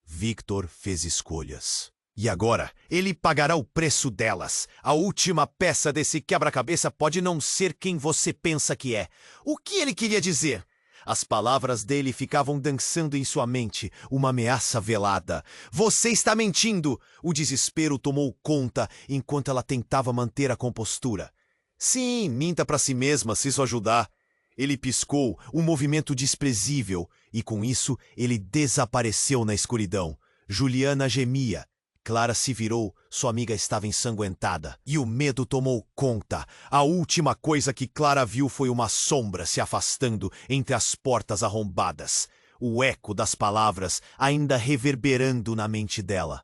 Victor fez escolhas. E agora, ele pagará o preço delas. A última peça desse quebra-cabeça pode não ser quem você pensa que é. O que ele queria dizer? As palavras dele ficavam dançando em sua mente, uma ameaça velada. Você está mentindo! O desespero tomou conta enquanto ela tentava manter a compostura. Sim, minta para si mesma, se isso ajudar. Ele piscou, um movimento desprezível, e com isso ele desapareceu na escuridão. Juliana gemia. Clara se virou, sua amiga estava ensanguentada, e o medo tomou conta. A última coisa que Clara viu foi uma sombra se afastando entre as portas arrombadas, o eco das palavras ainda reverberando na mente dela.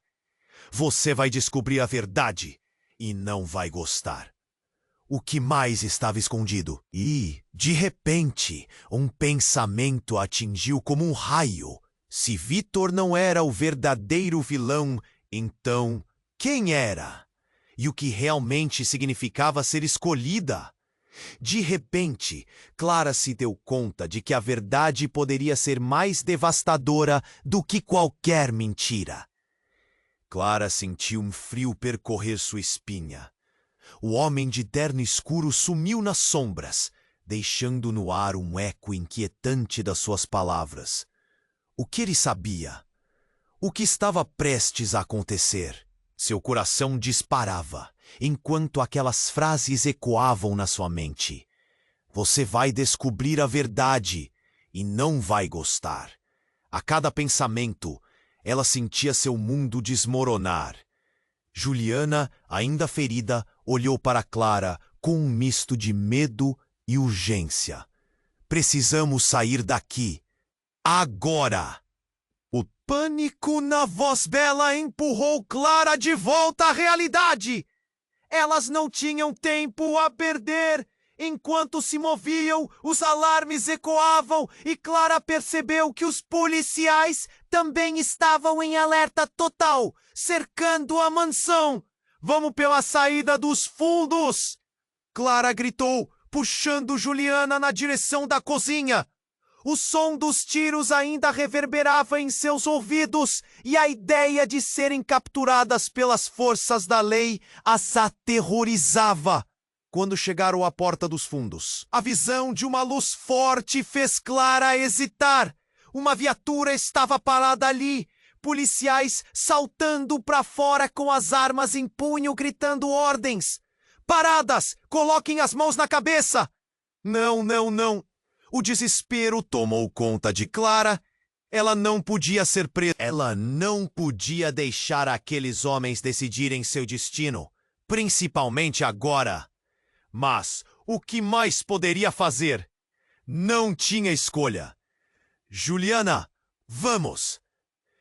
Você vai descobrir a verdade e não vai gostar. O que mais estava escondido? E, de repente, um pensamento a atingiu como um raio. Se Victor não era o verdadeiro vilão, então, quem era? E o que realmente significava ser escolhida? De repente, Clara se deu conta de que a verdade poderia ser mais devastadora do que qualquer mentira. Clara sentiu um frio percorrer sua espinha. O homem de terno escuro sumiu nas sombras, deixando no ar um eco inquietante das suas palavras. O que ele sabia? O que estava prestes a acontecer? Seu coração disparava, enquanto aquelas frases ecoavam na sua mente. Você vai descobrir a verdade e não vai gostar. A cada pensamento, ela sentia seu mundo desmoronar. Juliana, ainda ferida, olhou para Clara com um misto de medo e urgência. Precisamos sair daqui. Agora! O pânico na voz bela empurrou Clara de volta à realidade. Elas não tinham tempo a perder. Enquanto se moviam, os alarmes ecoavam e Clara percebeu que os policiais também estavam em alerta total, cercando a mansão. Vamos pela saída dos fundos! Clara gritou, puxando Juliana na direção da cozinha. O som dos tiros ainda reverberava em seus ouvidos e a ideia de serem capturadas pelas forças da lei as aterrorizava. Quando chegaram à porta dos fundos, a visão de uma luz forte fez Clara hesitar. Uma viatura estava parada ali, policiais saltando para fora com as armas em punho, gritando ordens. Paradas! Coloquem as mãos na cabeça! Não, não, não! O desespero tomou conta de Clara. Ela não podia ser presa. Ela não podia deixar aqueles homens decidirem seu destino, principalmente agora. Mas o que mais poderia fazer? Não tinha escolha. Juliana, vamos!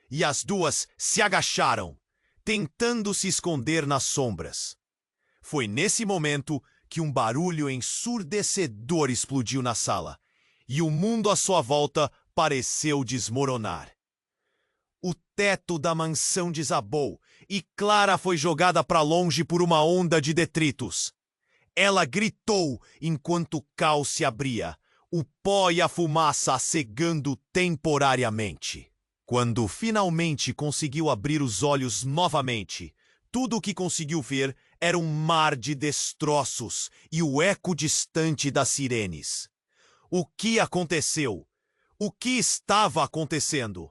E as duas se agacharam, tentando se esconder nas sombras. Foi nesse momento que um barulho ensurdecedor explodiu na sala, e o mundo à sua volta pareceu desmoronar. O teto da mansão desabou e Clara foi jogada para longe por uma onda de detritos. Ela gritou enquanto o caos se abria, o pó e a fumaça a cegando temporariamente. Quando finalmente conseguiu abrir os olhos novamente, tudo o que conseguiu ver era um mar de destroços e o eco distante das sirenes. O que aconteceu? O que estava acontecendo?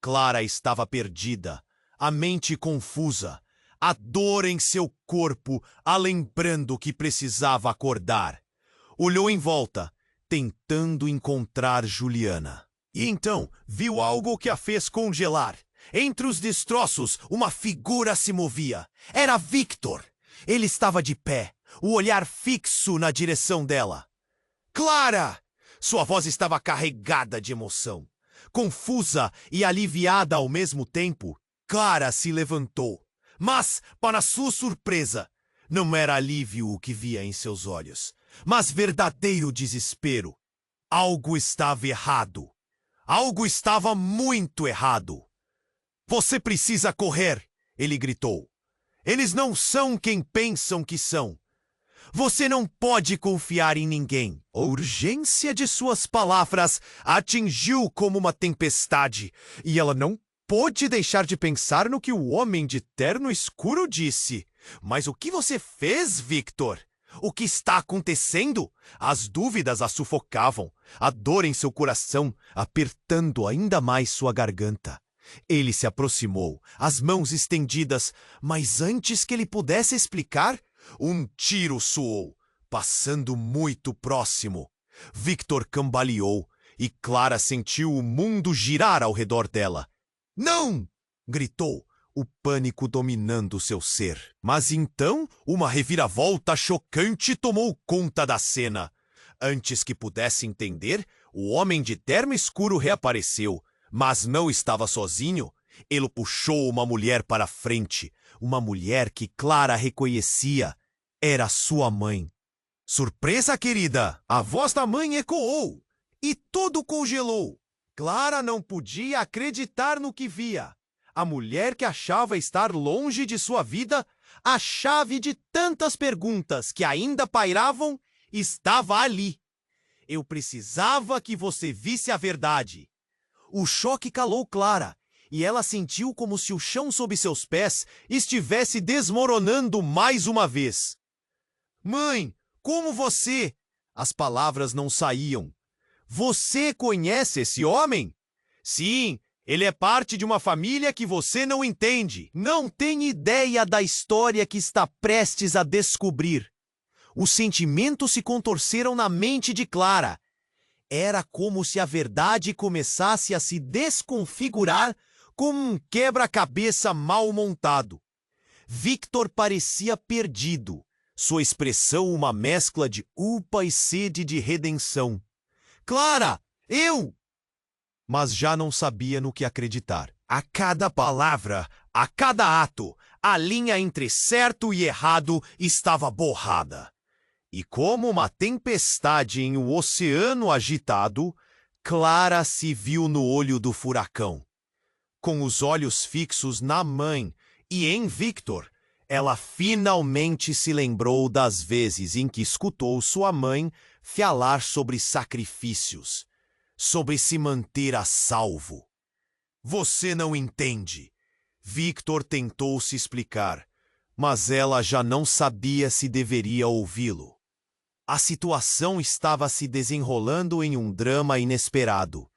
Clara estava perdida, a mente confusa, a dor em seu corpo a lembrando que precisava acordar. Olhou em volta, tentando encontrar Juliana. E então viu algo que a fez congelar. Entre os destroços, uma figura se movia. Era Victor. Ele estava de pé, o olhar fixo na direção dela. Clara! Sua voz estava carregada de emoção. Confusa e aliviada ao mesmo tempo, Clara se levantou. Mas, para sua surpresa, não era alívio o que via em seus olhos, mas verdadeiro desespero. Algo estava errado. Algo estava muito errado. Você precisa correr, ele gritou. Eles não são quem pensam que são. Você não pode confiar em ninguém. A urgência de suas palavras a atingiu como uma tempestade, e ela não pôde deixar de pensar no que o homem de terno escuro disse. Mas o que você fez, Victor? O que está acontecendo? As dúvidas a sufocavam, a dor em seu coração, apertando ainda mais sua garganta. Ele se aproximou, as mãos estendidas, mas antes que ele pudesse explicar, um tiro soou, passando muito próximo. Victor cambaleou e Clara sentiu o mundo girar ao redor dela. "Não!" gritou, o pânico dominando seu ser. Mas então, uma reviravolta chocante tomou conta da cena. Antes que pudesse entender, o homem de terno escuro reapareceu, mas não estava sozinho. Ele puxou uma mulher para a frente, uma mulher que Clara reconhecia. Era sua mãe. "Surpresa, querida!" A voz da mãe ecoou, e tudo congelou. Clara não podia acreditar no que via. A mulher que achava estar longe de sua vida, a chave de tantas perguntas que ainda pairavam, estava ali. "Eu precisava que você visse a verdade." O choque calou Clara, e ela sentiu como se o chão sob seus pés estivesse desmoronando mais uma vez. "Mãe, como você?" As palavras não saíam. "Você conhece esse homem?" "Sim. Ele é parte de uma família que você não entende. Não tem ideia da história que está prestes a descobrir." Os sentimentos se contorceram na mente de Clara. Era como se a verdade começasse a se desconfigurar como um quebra-cabeça mal montado. Victor parecia perdido, sua expressão uma mescla de culpa e sede de redenção. "Clara, eu!" Mas já não sabia no que acreditar. A cada palavra, a cada ato, a linha entre certo e errado estava borrada. E como uma tempestade em um oceano agitado, Clara se viu no olho do furacão. Com os olhos fixos na mãe e em Victor, ela finalmente se lembrou das vezes em que escutou sua mãe falar sobre sacrifícios, sobre se manter a salvo. "Você não entende." Victor tentou se explicar, mas ela já não sabia se deveria ouvi-lo. A situação estava se desenrolando em um drama inesperado.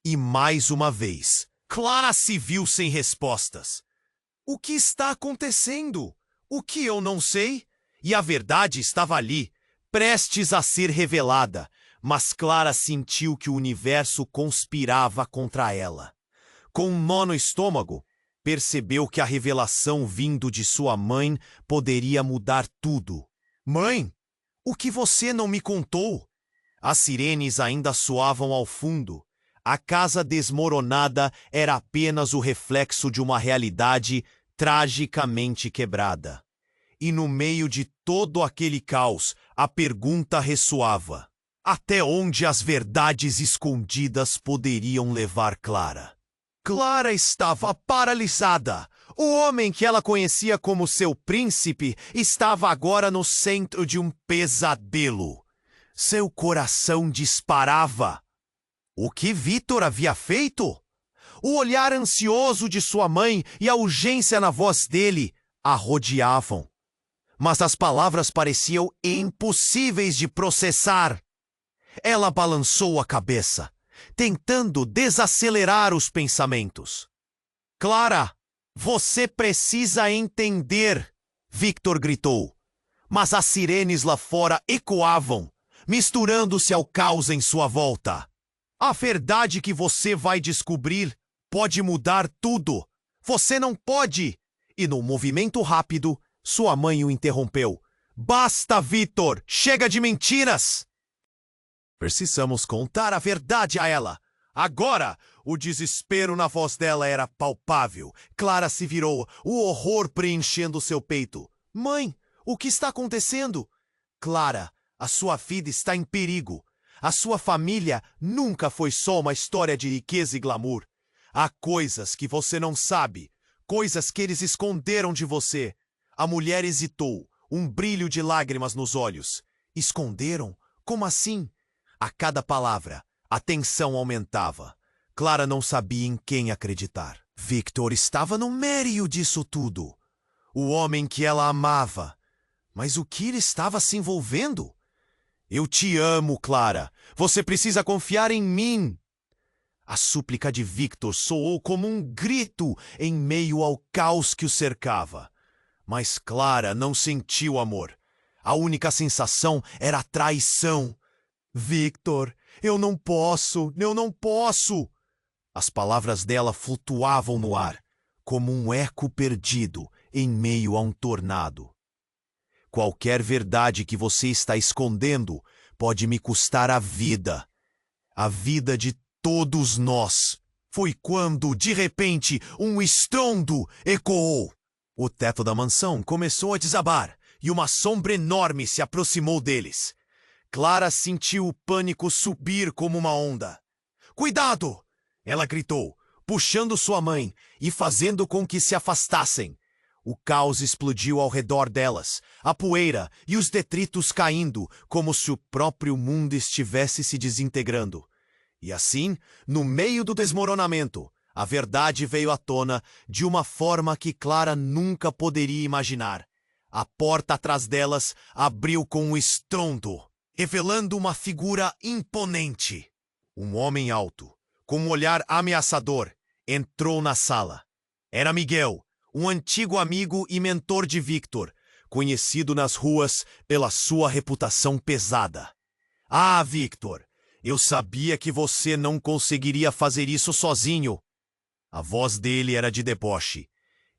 E mais uma vez, Clara se viu sem respostas. "O que está acontecendo? O que eu não sei?" E a verdade estava ali, prestes a ser revelada, mas Clara sentiu que o universo conspirava contra ela. Com um nó no estômago, percebeu que a revelação vindo de sua mãe poderia mudar tudo. "Mãe, o que você não me contou?" As sirenes ainda soavam ao fundo. A casa desmoronada era apenas o reflexo de uma realidade tragicamente quebrada. E no meio de todo aquele caos, a pergunta ressoava: até onde as verdades escondidas poderiam levar Clara? Clara estava paralisada. O homem que ela conhecia como seu príncipe estava agora no centro de um pesadelo. Seu coração disparava. O que Victor havia feito? O olhar ansioso de sua mãe e a urgência na voz dele a rodeavam. Mas as palavras pareciam impossíveis de processar. Ela balançou a cabeça, tentando desacelerar os pensamentos. "Clara, você precisa entender!" Victor gritou. Mas as sirenes lá fora ecoavam, misturando-se ao caos em sua volta. "A verdade que você vai descobrir pode mudar tudo. Você não pode!" E num movimento rápido, sua mãe o interrompeu. "Basta, Victor! Chega de mentiras!" "Precisamos contar a verdade a ela." Agora, o desespero na voz dela era palpável. Clara se virou, o horror preenchendo seu peito. "Mãe, o que está acontecendo?" "Clara, a sua vida está em perigo. A sua família nunca foi só uma história de riqueza e glamour. Há coisas que você não sabe, coisas que eles esconderam de você." A mulher hesitou, um brilho de lágrimas nos olhos. "Esconderam? Como assim?" A cada palavra, a tensão aumentava. Clara não sabia em quem acreditar. Victor estava no meio disso tudo. O homem que ela amava. Mas o que ele estava se envolvendo? Eu te amo, Clara. Você precisa confiar em mim. A súplica de Victor soou como um grito em meio ao caos que o cercava. Mas Clara não sentiu amor. A única sensação era traição. Victor, eu não posso, eu não posso. As palavras dela flutuavam no ar, como um eco perdido em meio a um tornado. Qualquer verdade que você está escondendo pode me custar a vida de todos nós. Foi quando, de repente, um estrondo ecoou. O teto da mansão começou a desabar e uma sombra enorme se aproximou deles. Clara sentiu o pânico subir como uma onda. Cuidado! Ela gritou, puxando sua mãe e fazendo com que se afastassem. O caos explodiu ao redor delas, a poeira e os detritos caindo, como se o próprio mundo estivesse se desintegrando. E assim, no meio do desmoronamento, a verdade veio à tona de uma forma que Clara nunca poderia imaginar. A porta atrás delas abriu com um estrondo, revelando uma figura imponente. Um homem alto, com um olhar ameaçador, entrou na sala. Era Miguel, um antigo amigo e mentor de Victor, conhecido nas ruas pela sua reputação pesada. Ah, Victor, eu sabia que você não conseguiria fazer isso sozinho. A voz dele era de deboche.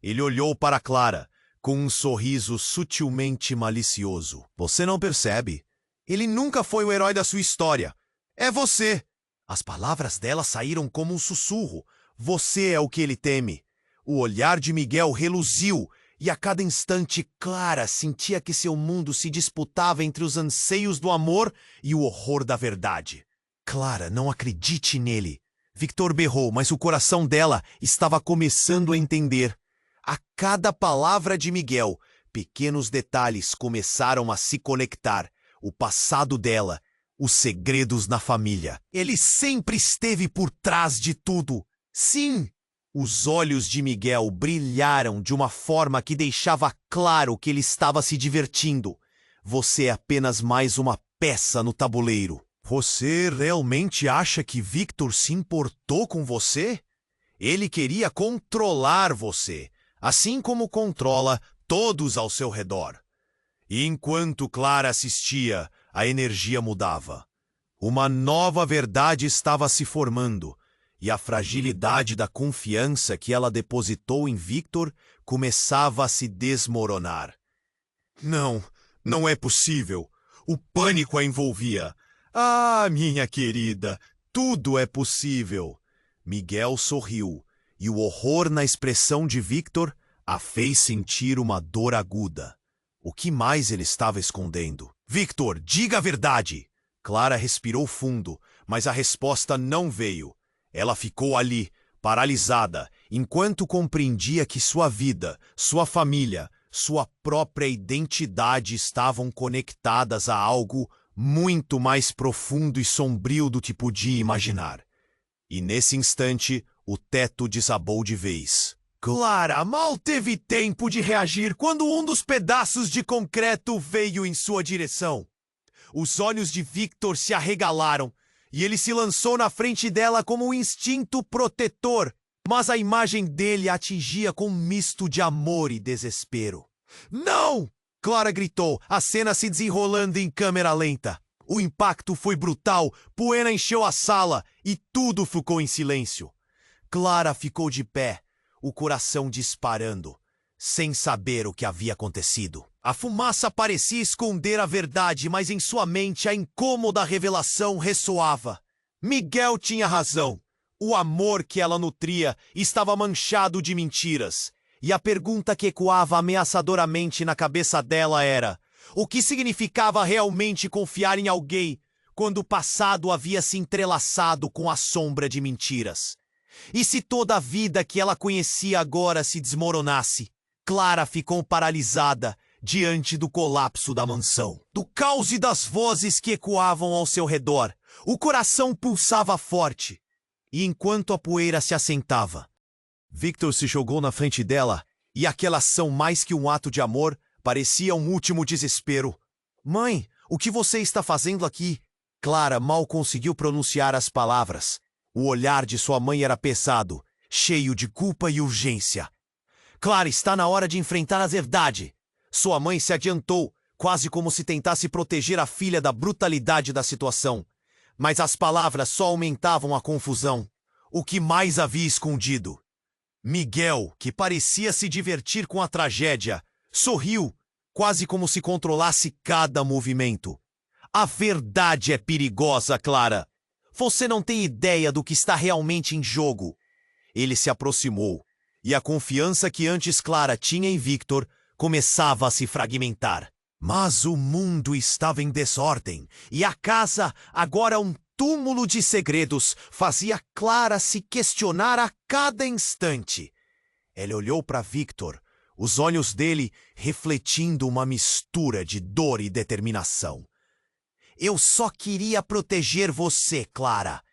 Ele olhou para Clara, com um sorriso sutilmente malicioso. Você não percebe? Ele nunca foi o herói da sua história. É você. As palavras dela saíram como um sussurro. Você é o que ele teme. O olhar de Miguel reluziu, e a cada instante Clara sentia que seu mundo se disputava entre os anseios do amor e o horror da verdade. Clara, não acredite nele. Victor berrou, mas o coração dela estava começando a entender. A cada palavra de Miguel, pequenos detalhes começaram a se conectar. O passado dela, os segredos na família. Ele sempre esteve por trás de tudo. Sim! Os olhos de Miguel brilharam de uma forma que deixava claro que ele estava se divertindo. Você é apenas mais uma peça no tabuleiro. Você realmente acha que Victor se importou com você? Ele queria controlar você, assim como controla todos ao seu redor. E enquanto Clara assistia, a energia mudava. Uma nova verdade estava se formando, e a fragilidade da confiança que ela depositou em Victor começava a se desmoronar. Não, não é possível. O pânico a envolvia. Ah, minha querida, tudo é possível. Miguel sorriu, e o horror na expressão de Victor a fez sentir uma dor aguda. O que mais ele estava escondendo? Victor, diga a verdade! Clara respirou fundo, mas a resposta não veio. Ela ficou ali, paralisada, enquanto compreendia que sua vida, sua família, sua própria identidade estavam conectadas a algo muito mais profundo e sombrio do que podia imaginar. E nesse instante, o teto desabou de vez. Clara mal teve tempo de reagir quando um dos pedaços de concreto veio em sua direção. Os olhos de Victor se arregalaram, e ele se lançou na frente dela como um instinto protetor, mas a imagem dele a atingia com um misto de amor e desespero. Não! Clara gritou, a cena se desenrolando em câmera lenta. O impacto foi brutal, poeira encheu a sala e tudo ficou em silêncio. Clara ficou de pé, o coração disparando, sem saber o que havia acontecido. A fumaça parecia esconder a verdade, mas em sua mente a incômoda revelação ressoava. Miguel tinha razão. O amor que ela nutria estava manchado de mentiras. E a pergunta que ecoava ameaçadoramente na cabeça dela era: o que significava realmente confiar em alguém quando o passado havia se entrelaçado com a sombra de mentiras? E se toda a vida que ela conhecia agora se desmoronasse? Clara ficou paralisada diante do colapso da mansão, do caos e das vozes que ecoavam ao seu redor. O coração pulsava forte. E enquanto a poeira se assentava, Victor se jogou na frente dela, e aquela ação, mais que um ato de amor, parecia um último desespero. Mãe, o que você está fazendo aqui? Clara mal conseguiu pronunciar as palavras. O olhar de sua mãe era pesado, cheio de culpa e urgência. Clara, está na hora de enfrentar a verdade. Sua mãe se adiantou, quase como se tentasse proteger a filha da brutalidade da situação. Mas as palavras só aumentavam a confusão. O que mais havia escondido? Miguel, que parecia se divertir com a tragédia, sorriu, quase como se controlasse cada movimento. A verdade é perigosa, Clara. Você não tem ideia do que está realmente em jogo. Ele se aproximou, e a confiança que antes Clara tinha em Victor começava a se fragmentar. Mas o mundo estava em desordem, e a casa, agora um túmulo de segredos, fazia Clara se questionar a cada instante. Ela olhou para Victor, os olhos dele refletindo uma mistura de dor e determinação. Eu só queria proteger você, Clara,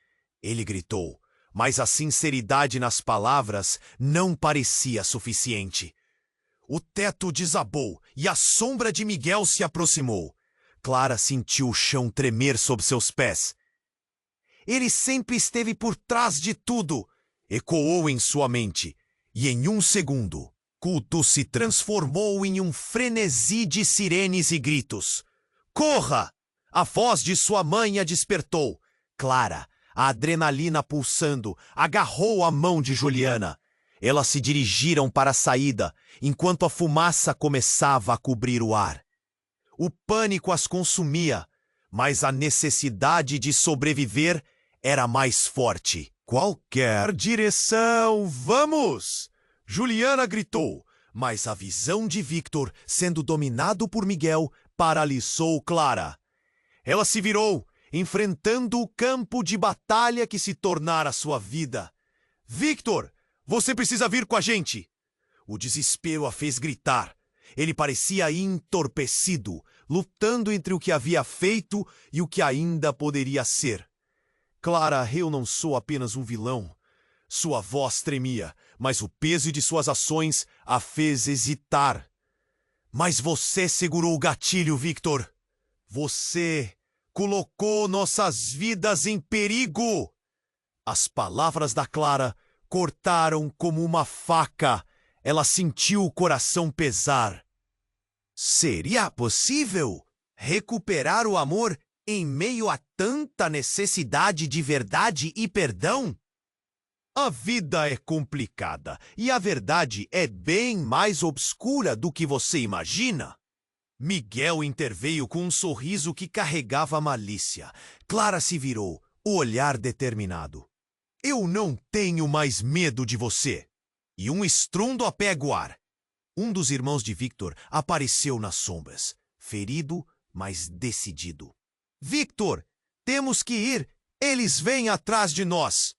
ele gritou, mas a sinceridade nas palavras não parecia suficiente. O teto desabou e a sombra de Miguel se aproximou. Clara sentiu o chão tremer sob seus pés. Ele sempre esteve por trás de tudo, ecoou em sua mente, e em um segundo, culto se transformou em um frenesi de sirenes e gritos. Corra! A voz de sua mãe a despertou. Clara, a adrenalina pulsando, agarrou a mão de Juliana. Elas se dirigiram para a saída, enquanto a fumaça começava a cobrir o ar. O pânico as consumia, mas a necessidade de sobreviver era mais forte. Qualquer direção, vamos! Juliana gritou, mas a visão de Victor, sendo dominado por Miguel, paralisou Clara. Ela se virou, enfrentando o campo de batalha que se tornara sua vida. Victor, você precisa vir com a gente! O desespero a fez gritar. Ele parecia entorpecido, lutando entre o que havia feito e o que ainda poderia ser. Clara, eu não sou apenas um vilão. Sua voz tremia, mas o peso de suas ações a fez hesitar. Mas você segurou o gatilho, Victor. Você colocou nossas vidas em perigo. As palavras da Clara cortaram como uma faca. Ela sentiu o coração pesar. Seria possível recuperar o amor em meio a tanta necessidade de verdade e perdão? A vida é complicada e a verdade é bem mais obscura do que você imagina. Miguel interveio com um sorriso que carregava malícia. Clara se virou, o olhar determinado. Eu não tenho mais medo de você. E um estrondo apega o ar. Um dos irmãos de Victor apareceu nas sombras, ferido, mas decidido. Victor, temos que ir. Eles vêm atrás de nós.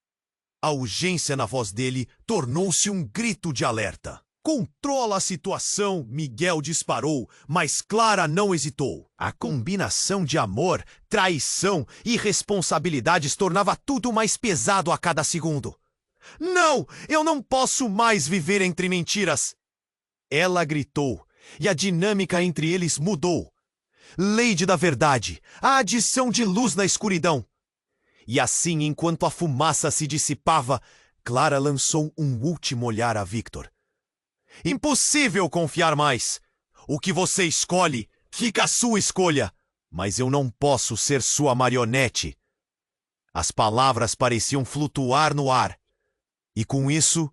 A urgência na voz dele tornou-se um grito de alerta. Controla a situação, Miguel disparou, mas Clara não hesitou. A combinação de amor, traição e responsabilidades tornava tudo mais pesado a cada segundo. Não! Eu não posso mais viver entre mentiras! Ela gritou, e a dinâmica entre eles mudou. Lady da verdade, a adição de luz na escuridão. E assim, enquanto a fumaça se dissipava, Clara lançou um último olhar a Victor. Impossível confiar mais. O que você escolhe, fica a sua escolha. Mas eu não posso ser sua marionete. As palavras pareciam flutuar no ar. E com isso,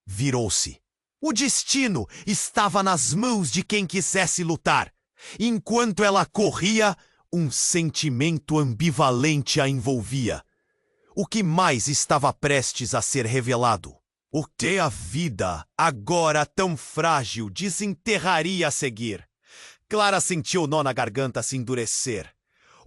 virou-se. O destino estava nas mãos de quem quisesse lutar. Enquanto ela corria, um sentimento ambivalente a envolvia. O que mais estava prestes a ser revelado? O que a vida, agora tão frágil, desenterraria a seguir? Clara sentiu o nó na garganta se endurecer.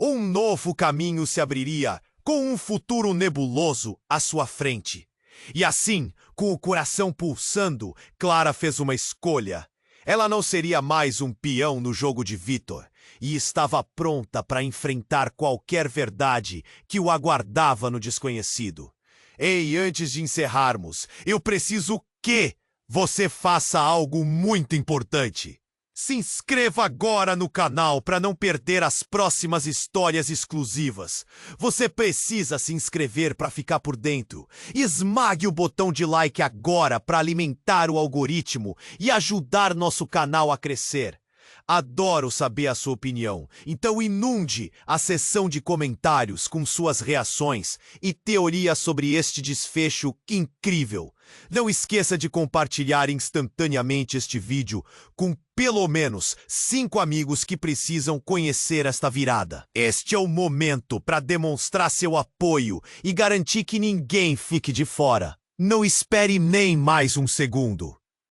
Um novo caminho se abriria, com um futuro nebuloso à sua frente. E assim, com o coração pulsando, Clara fez uma escolha. Ela não seria mais um peão no jogo de Victor, e estava pronta para enfrentar qualquer verdade que o aguardava no desconhecido. Ei, antes de encerrarmos, eu preciso que você faça algo muito importante. Se inscreva agora no canal para não perder as próximas histórias exclusivas. Você precisa se inscrever para ficar por dentro. Esmague o botão de like agora para alimentar o algoritmo e ajudar nosso canal a crescer. Adoro saber a sua opinião, então inunde a seção de comentários com suas reações e teorias sobre este desfecho incrível. Não esqueça de compartilhar instantaneamente este vídeo com pelo menos 5 amigos que precisam conhecer esta virada. Este é o momento para demonstrar seu apoio e garantir que ninguém fique de fora. Não espere nem mais um segundo.